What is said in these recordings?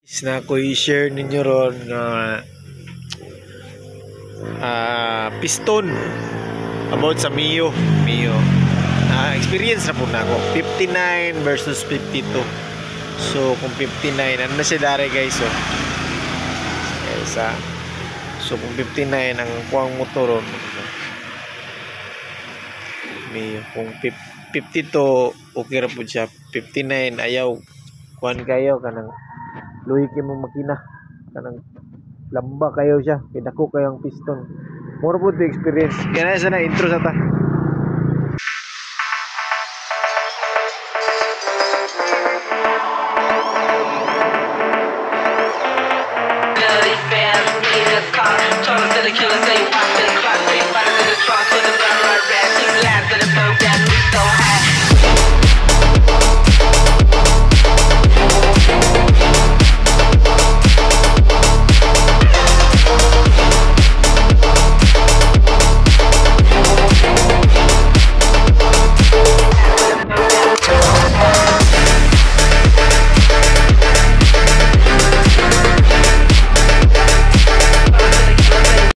Is na ko i-share ninyo ron nga piston about sa Mio. Experience na po na ako 59 versus 52. So kung 59 ano na siya dari guys, so kung 59 ang kuwang motor ron Mio, kung 52 okay ra po siya. 59 ayaw kuan kayo kanang luhi kayo mong makina kanang lamba kayo siya kidako kayo ang piston. More po the experience kaya na sa intro sa ta.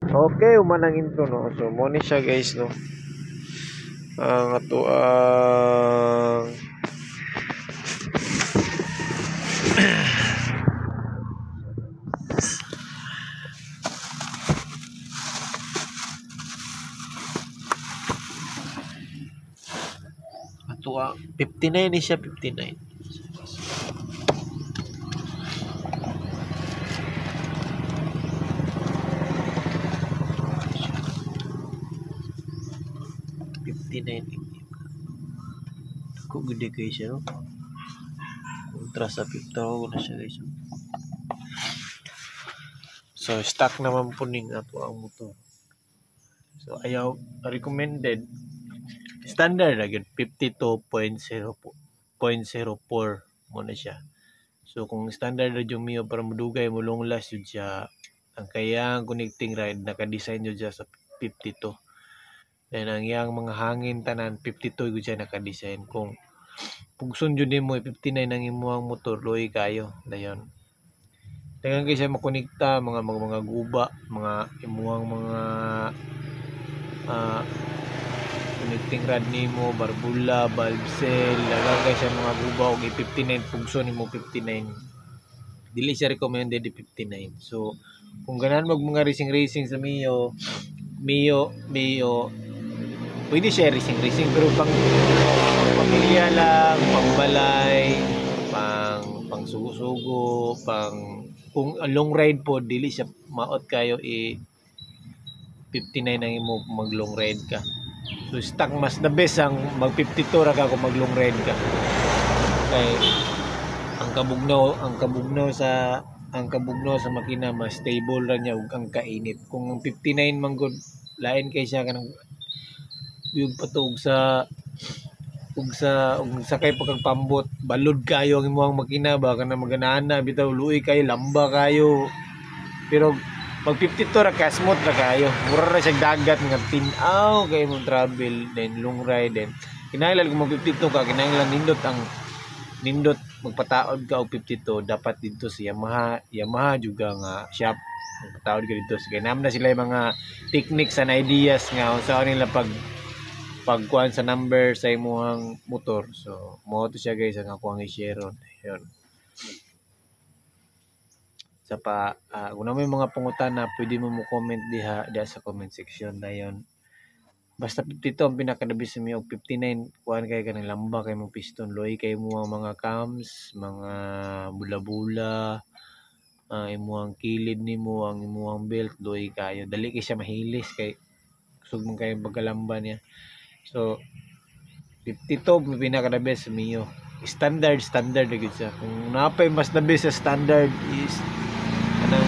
Okay, umanang intro no. So mo ni siya guys no. Ang ato ang ato ang 59 ni siya 59. Kung gede kayo siya no? Kontra sa 50 na siya guys. So stock naman po ning ato ang motor. So ayaw recommended standard agad 52.04 mo na siya. So kung standard na yung Mio para madugay mo long last yun siya, ang kayang connecting rod naka-design yun siya sa 52. Then ang yang mga hangin tanan 52 gud siya naka-design. Kung pugson jud nimo 59 ang imuhang motor loy kayo dayon. Dagan kay siya makonekta mga guba, mga imuhang mga connecting rod nimo, barbula, valve cell, dagan kay siya mga guba og 59 pugson nimo 59. Dili siya recommended 59. So kung ganahan mag mga racing sa Mio pwede siya racing pero pang pamilya lang, pangbalay, pang sugo-sugo, kung long ride po dili siya maot kayo 59 ang imo mag long ride ka. So stock mas the best ang mag 52 ra ka kung mag long ride ka. Kay ang kabugnaw sa makina mas stable ra niya ug ang kainit. Kung ang 59 man gud lain kay siya kanang yung patog sa kay pagpambot balod kayo ang imong makina ba kana maganana bitaw luoy kayo lamba kayo pero pag 52 ra ka smooth ra kayo mura ra siya dagat nga tinaw kay mong travel then long ride then kinahanglan kung mag 52 ka kinahanglan nindot magpataod ka og 52 dapat dito sa Yamaha juga nga shop magpataod ka dito sige naman na sila yung mga techniques and ideas nga unsa nila pagkuhan sa number sa imong motor. So mo to siya guys ang ako ang i-share ron. Yun. Sa kung na may mga pangutana pwede mo comment diha sa comment section dayon. Basta 52 ang pinakadabi sa Mio 59 kuhan kay kanang lamba kay mong piston loy kay mo ang mga cams, mga bula-bula, imuhang kilid nimo, ang imuhang belt loy kayo. Dali kay siya mahilis kay kusog man kay pagkalamba niya. So 52 pinaka the best sa Mio. Standard gud siya. Kung napay mas the best sa standard is kanang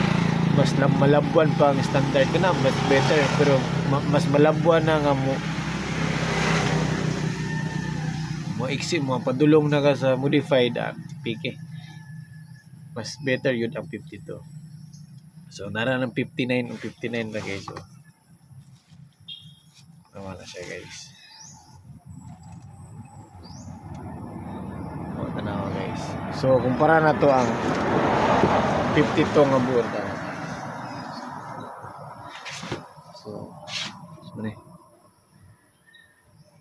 mas malabuan pa ang standard kana mas better pero mas malabuan na nga mo iksi mo padulong na ka sa modified pike. Mas better yun ang 52. So nara ng 59 na guys. So naman na siya guys. Tanawa guys. So kumpara na to ang 52 nga buot.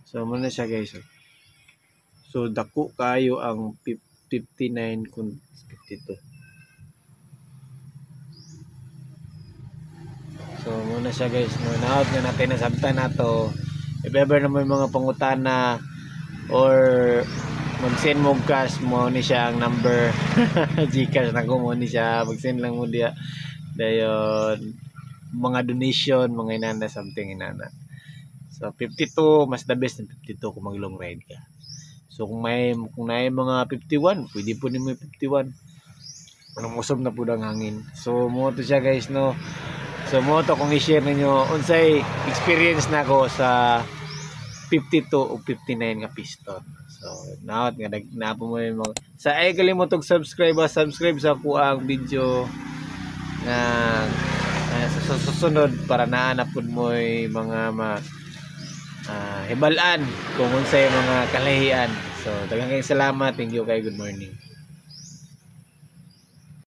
So muna siya guys. So dako kayo ang 59 kung 52. So muna siya guys. Naut nga natin nasabtan nato. If ever na may mga pangutana or mag-send mo cash mo ni siya ang number Gcash na ko mo ni siya mag-send lang mo dia dayon mga donation mga inana something inana. So 52 mas the best ng 52 kung mag long ride ka. So kung may mga 51 pwede po nimo 51 anong usab na pud ang hangin. So mo to siya guys no. So mo to kung i-share ninyo unsay experience nako sa 52 o 59 nga piston. So naot nga napo mo mga sa ay kalimutog subscribe sa ako ang video na sa susunod para naanapod mo mga hibalaan kung unsay mga kalahian. So daghang salamat, thank you kay good morning.